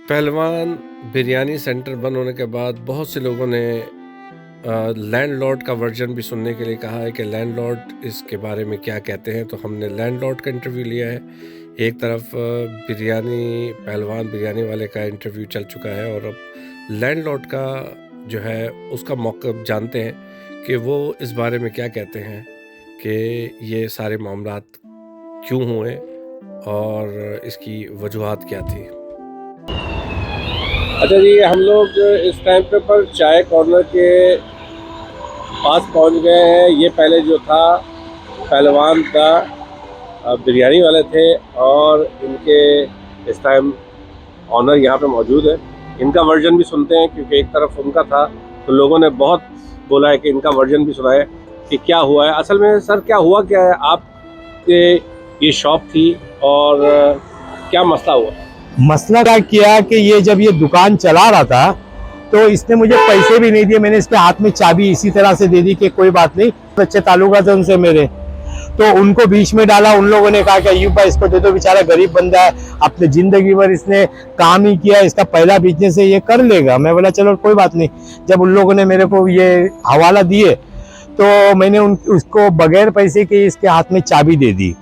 पहलवान बिरयानी सेंटर बंद होने के बाद बहुत से लोगों ने लैंडलॉर्ड का वर्जन भी सुनने के लिए कहा है कि लैंडलॉर्ड इसके बारे में क्या कहते हैं। तो हमने लैंडलॉर्ड का इंटरव्यू लिया है। एक तरफ बिरयानी पहलवान बिरयानी वाले का इंटरव्यू चल चुका है और अब लैंडलॉर्ड का जो है उसका मौक़िफ़ जानते हैं कि वो इस बारे में क्या कहते हैं कि ये सारे मामलात क्यों हुए और इसकी वजूहात क्या थी। अच्छा जी, हम लोग इस टाइम पे पर चाय कॉर्नर के पास पहुंच गए हैं। ये पहले जो था पहलवान का बिरयानी वाले थे और इनके इस टाइम ऑनर यहाँ पे मौजूद है। इनका वर्जन भी सुनते हैं क्योंकि एक तरफ उनका था तो लोगों ने बहुत बोला है कि इनका वर्जन भी सुनाए कि क्या हुआ है। असल में सर क्या हुआ क्या है, आपके ये शॉप थी और क्या मसला हुआ? मसला क्या किया कि ये जब ये दुकान चला रहा था तो इसने मुझे पैसे भी नहीं दिए। मैंने इसके हाथ में चाबी इसी तरह से दे दी कि कोई बात नहीं, अच्छे ताल्लुकात थे उनसे मेरे। तो उनको बीच में डाला। उन लोगों ने कहा कि अयूब भाई इसको दे दो, बेचारा गरीब बंदा है, अपने जिंदगी भर इसने काम ही किया, इसका पहला बिजनेस है, ये कर लेगा। मैं बोला चलो कोई बात नहीं। जब उन लोगों ने मेरे को ये हवाला दिए तो मैंने उसको बगैर पैसे के इसके हाथ में चाबी दे दी।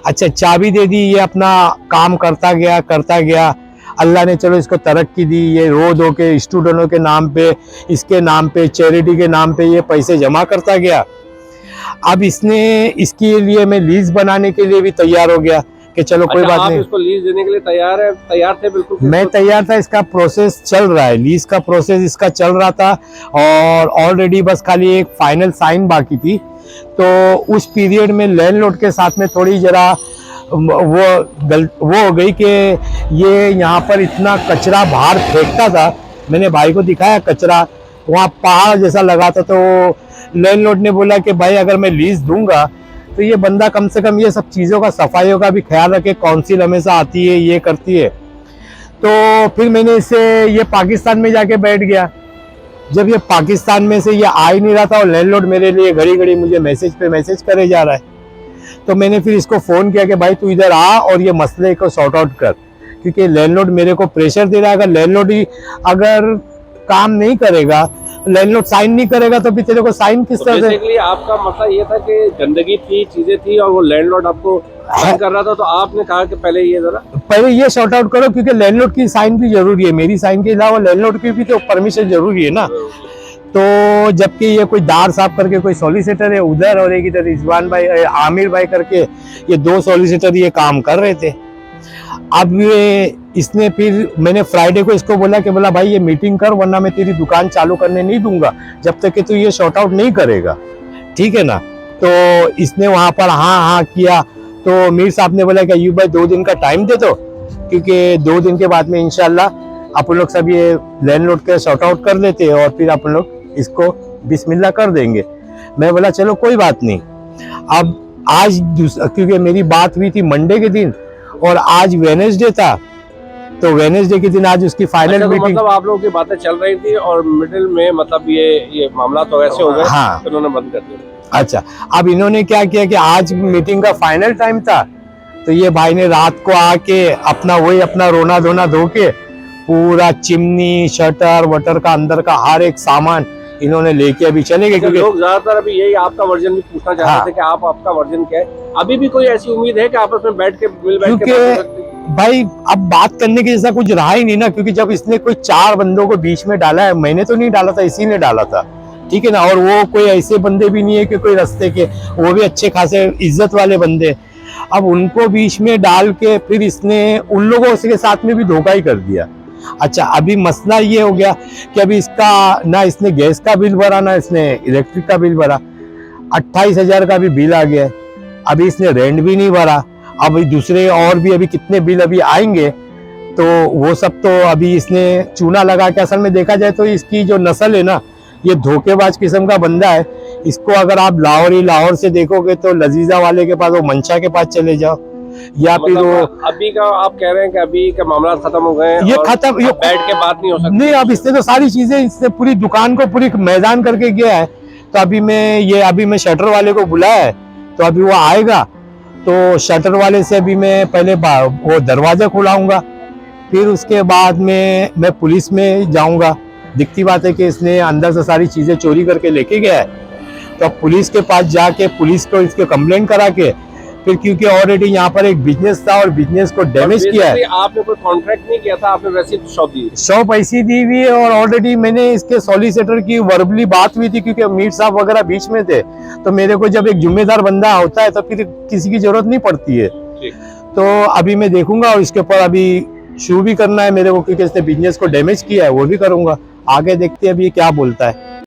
अच्छा, चाबी दे दी, ये अपना काम करता गया। अल्लाह ने चलो इसको तरक्की दी। ये रोज हो के स्टूडेंटों के नाम पे, इसके नाम पे, चैरिटी के नाम पे ये पैसे जमा करता गया। अब इसने इसके लिए मैं लीज बनाने के लिए भी तैयार हो गया कि चलो कोई बात नहीं। इसको लीज देने के लिए तैयार थे? बिल्कुल मैं तैयार था। इसका प्रोसेस चल रहा है, लीज का प्रोसेस इसका चल रहा था और ऑलरेडी बस खाली एक फाइनल साइन बाकी थी। तो उस पीरियड में लैंडलॉर्ड के साथ में थोड़ी जरा वो हो गई कि ये यहाँ पर इतना कचरा बाहर फेंकता था। मैंने भाई को दिखाया कचरा वहाँ पहाड़ जैसा लगा था। तो लैंडलॉर्ड ने बोला कि भाई अगर मैं लीज दूंगा तो ये बंदा कम से कम ये सब चीज़ों का, सफाइयों का भी ख्याल रखे। काउंसिल हमेशा आती है, ये करती है। तो फिर मैंने इससे ये पाकिस्तान में जाके बैठ गया। जब ये पाकिस्तान में से ये आ ही नहीं रहा था और लैंडलॉर्ड मेरे लिए घड़ी घड़ी मुझे मैसेज पे मैसेज करे जा रहा है, तो मैंने फिर इसको फ़ोन किया कि भाई तू इधर आ और ये मसले को सॉर्ट आउट कर, क्योंकि लैंडलॉर्ड मेरे को प्रेशर दे रहा है। अगर लैंडलॉर्ड ही अगर काम नहीं करेगा, लैंडलॉर्ड साइन नहीं करेगा तो फिर तेरे को साइन किस तरह से। बेसिकली आपका मसला ये था कि गंदगी थी, चीजें थी और वो लैंडलॉर्ड आपको कर रहा था। तो आपने कहा कि पहले ये सॉर्ट आउट करो, क्योंकि लैंडलॉर्ड की साइन भी जरूरी है। मेरी साइन के अलावा लैंडलॉर्ड की भी तो परमिशन जरूरी है ना। तो जबकि ये कोई दार साहब करके कोई सॉलिसिटर है उधर और एक इधर रिजवान भाई, आमिर भाई करके, ये दो सॉलिसिटर ये काम कर रहे थे। अब ये इसने फिर मैंने फ्राइडे को इसको बोला कि बोला भाई ये मीटिंग कर, वरना मैं तेरी दुकान चालू करने नहीं दूंगा जब तक कि तू ये शॉर्ट आउट नहीं करेगा, ठीक है ना। तो इसने वहां पर हाँ किया। तो मीर साहब ने बोला कि अयूब भाई 2 दिन का टाइम दे दो, क्योंकि 2 दिन के बाद में इंशाल्लाह अपन लोग सब ये लैंडलॉर्ड के शॉर्ट आउट कर लेते हैं और फिर अपन लोग इसको बिस्मिल्लाह कर देंगे। मैं बोला चलो कोई बात नहीं। अब आज क्योंकि मेरी बात हुई थी मंडे के दिन और आज वेडनेसडे था, तो वेडनेसडे के दिन आज उसकी फाइनल मीटिंग। मतलब आप लोगों की बातें चल रही थी और मिडिल में मतलब ये मामला तो ऐसे हो गए। हाँ, तो उन्होंने बंद कर दिया। अच्छा, अब इन्होंने क्या किया कि आज मीटिंग का फाइनल टाइम था, तो ये भाई ने रात को आके अपना रोना धोना धो के पूरा चिमनी, शटर वटर का अंदर का हर एक सामान इन्होंने लेके अभी चले गए। क्योंकि लोग ज्यादातर अभी यही आपका वर्जन भी पूछना चाहते थे कि आपका वर्जन क्या है। अभी भी कोई ऐसी उम्मीद है कि आपस में बैठ के भाई अब बात करने के जैसा कुछ रहा ही नहीं ना, क्योंकि जब इसने कोई 4 बंदों को बीच में डाला है, मैंने तो नहीं डाला था, इसी ने डाला था, ठीक है ना। और वो कोई ऐसे बंदे भी नहीं है कि कोई रास्ते के, वो भी अच्छे खासे इज्जत वाले बंदे। अब उनको बीच में डाल के फिर इसने उन लोगों के साथ में भी धोखा ही कर दिया। अच्छा, अभी मसला ये हो गया कि अभी इसका ना इसने गैस का बिल भरा, ना इसने इलेक्ट्रिक का बिल भरा। 28,000 का भी बिल आ गया। अभी इसने रेंट भी नहीं भरा। अभी दूसरे और भी अभी कितने बिल अभी आएंगे, तो वो सब तो अभी इसने चूना लगा के, असल में देखा जाए तो इसकी जो नस्ल है ना, ये धोखेबाज किस्म का बंदा है। इसको अगर आप लाहौर से देखोगे तो लजीजा वाले के पास, वो मंशा के पास चले जाओ, या फिर वो अभी का आप कह रहे हैं कि अभी का मामला खत्म हो गए, ये खत्म, ये बैठ के बात नहीं हो सकती। नहीं, अब इसने तो सारी चीजें, इसने पूरी दुकान को पूरी मैदान करके गया है। तो अभी मैं शटर वाले को बुलाया है, तो अभी वो आएगा तो शटर वाले से अभी मैं पहले वो दरवाजा खुलाऊंगा, फिर उसके बाद में मैं पुलिस में जाऊंगा। दिखती बात है कि इसने अंदर से सारी चीजें चोरी करके लेके गया है, तो पुलिस के पास जाके पुलिस को इसके कंप्लेंट करा के फिर, क्योंकि ऑलरेडी यहाँ पर एक बिजनेस था और बिजनेस को डैमेज किया है। आपने कोई कॉन्ट्रैक्ट नहीं किया था, आपने वैसे ही शॉप दी? शॉप ऐसी दी हुई है और ऑलरेडी मैंने इसके सॉलिसिटर की वर्बली बात हुई थी, क्योंकि मीर साहब वगैरह बीच में थे, तो मेरे को जब एक जिम्मेदार बंदा होता है तो फिर किसी की जरूरत नहीं पड़ती है। तो अभी मैं देखूंगा और इसके ऊपर अभी शुरू भी करना है मेरे को, क्योंकि इसने बिजनेस को डैमेज किया है, वो भी करूंगा। आगे देखते हैं अभी क्या बोलता है।